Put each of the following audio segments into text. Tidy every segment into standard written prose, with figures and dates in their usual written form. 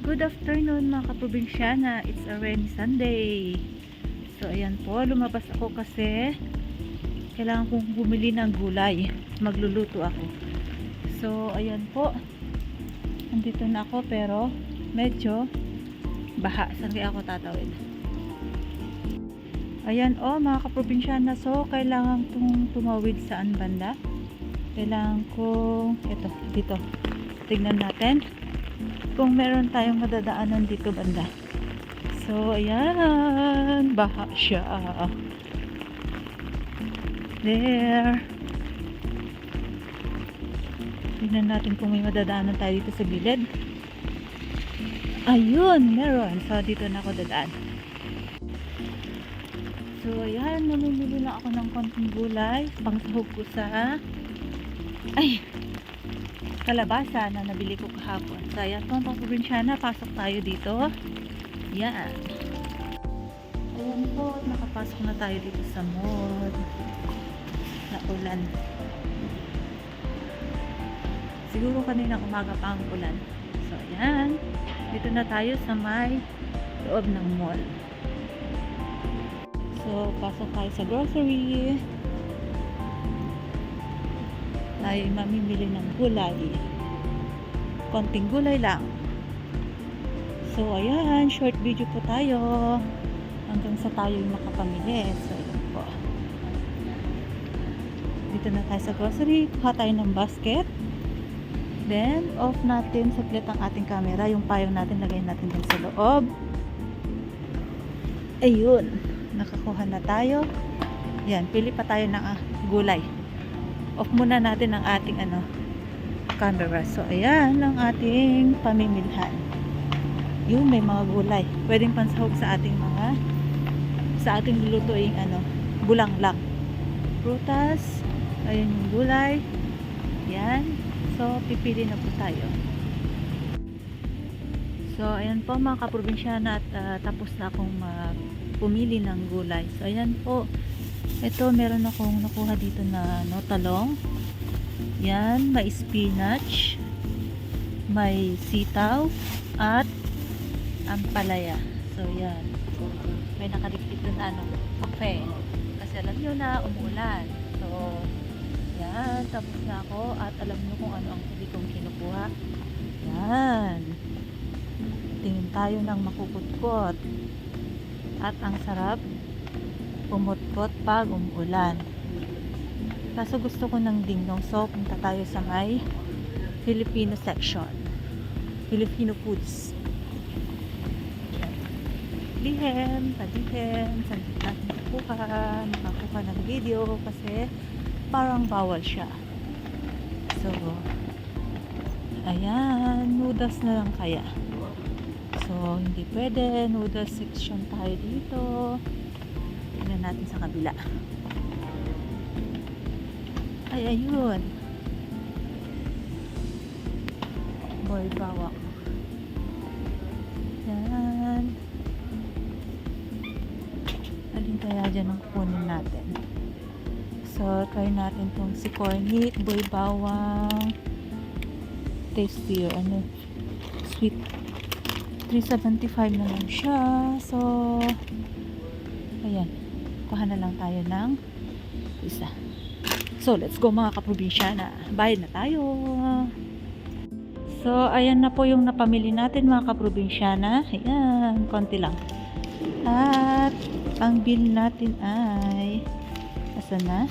Good afternoon mga kaprobinsyana. It's a rainy Sunday. So ayan po, lumabas ako kasi kailangan kong bumili ng gulay. Magluluto ako. So ayan po, andito na ako pero medyo baha. Saan kaya ako tatawid? Ayan mga kaprobinsyana. So kailangan kong tumawid saan banda? Kailangan kong dito. Tignan natin kung meron tayong madadaanan dito banda. So ayan, baha siya. There. Tignan natin kung may madadaanan tayo dito sa gilid. Ayun, meron. So dito na ako dadaan. So ayan, namimili lang ako ng konting gulay pang sahog ko sa kalabasa na nabili ko kahapon. So ayan po mga probinsyana, pasok tayo dito. Yan. Ayan po, nakapasok na tayo dito sa mall. Naulan. Siguro kanina umaga pa ang ulan. So ayan, dito na tayo sa may loob ng mall. So pasok tayo sa grocery. Ay mamimili ng gulay. Konting gulay lang. So ayan, short video po tayo hanggang sa tayo makapamili. So ayan po, dito na tayo sa grocery. Kuha tayo ng basket. Then off natin saglit ang ating camera. Yung payong natin lagay natin din sa loob. Ayun, nakakuha na tayo. Yan, pili pa tayo ng gulay. Off muna natin ang ating camera. So ayan ang ating pamimilhan. Yun, may mga gulay. Pwedeng pansahog sa ating lulutuing gulang lang. Prutas. Ayun yung gulay. Yan. So pipili na po tayo. So ayan po mga kaprobinsyana, at tapos na akong pumili ng gulay. So ayan po. Ito, meron akong nakuha dito na talong. Yan, may spinach, may sitaw, at ampalaya. So, yan. May nakadikit na kape. Kasi alam nyo na, umuulan. So, yan. Tapos na ako. At alam nyo kung ano ang huli kong kinukuha. Yan. Tingin tayo ng makukutkot. At ang sarap pumutkot pag umuulan. Kaso gusto ko ng dingdong, so punta tayo sa may Filipino section. Filipino foods. Lihem, saan natin makakuha ng video kasi parang bawal siya. So ayan, noodles na lang kaya. So hindi pwede, noodles section tayo dito. Tingnan natin sa kabila. Ay, ayun. Boy bawang. Yan. Alin kaya dyan ang kunin natin? So, try natin tong si cornit, boy bawang. Tasty yun. Sweet. 375 na lang siya. So, ayan. Kuha na lang tayo ng isa. So, let's go mga kaprobinsyana. Bayad na tayo. So, ayan na po yung napamili natin mga kaprobinsyana. Ayan, konti lang. At, ang bill natin ay asan na?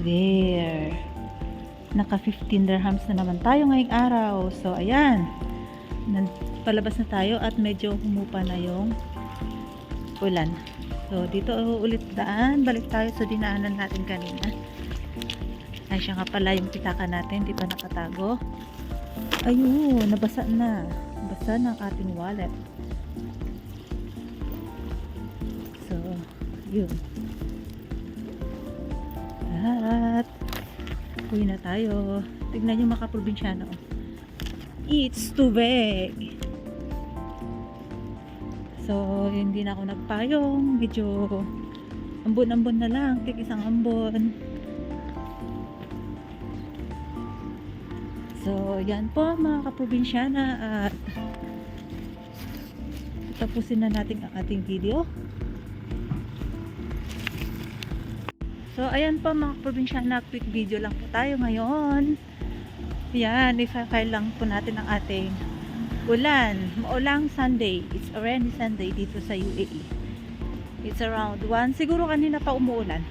There. Naka 15 dirhams na naman tayo ngayong araw. So, ayan. Palabas na tayo at medyo humupa na yung ulan. So, dito ulit daan. Balik tayo sa dinaanan natin kanina. Ay, siya nga pala yung pitaka natin. Di pa nakatago. Ayun, nabasa na. Nabasa ng ating wallet. So, yun. At, uwi na tayo. Tignan nyo mga kaprobinsyano. It's too big. So, hindi na ako nagpayong. Medyo ambon-ambon na lang. Tig isang ambon. So, yan po mga kaprobinsyana at tapusin na natin ang ating video. So, ayan po mga kaprobinsyana, quick video lang po tayo ngayon. Yan, i-file lang po natin ang ating maulang Sunday. It's a rainy Sunday dito sa UAE. It's around 1. Siguro kanina pa umuulan.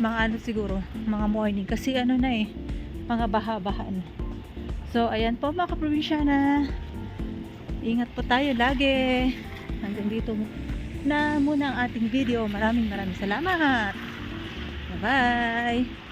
Mga siguro, mga morning. Kasi mga baha-baha na. So, ayan po mga kaprobinsyana. Ingat po tayo lagi. Hanggang dito na muna ang ating video. Maraming salamat. Bye-bye.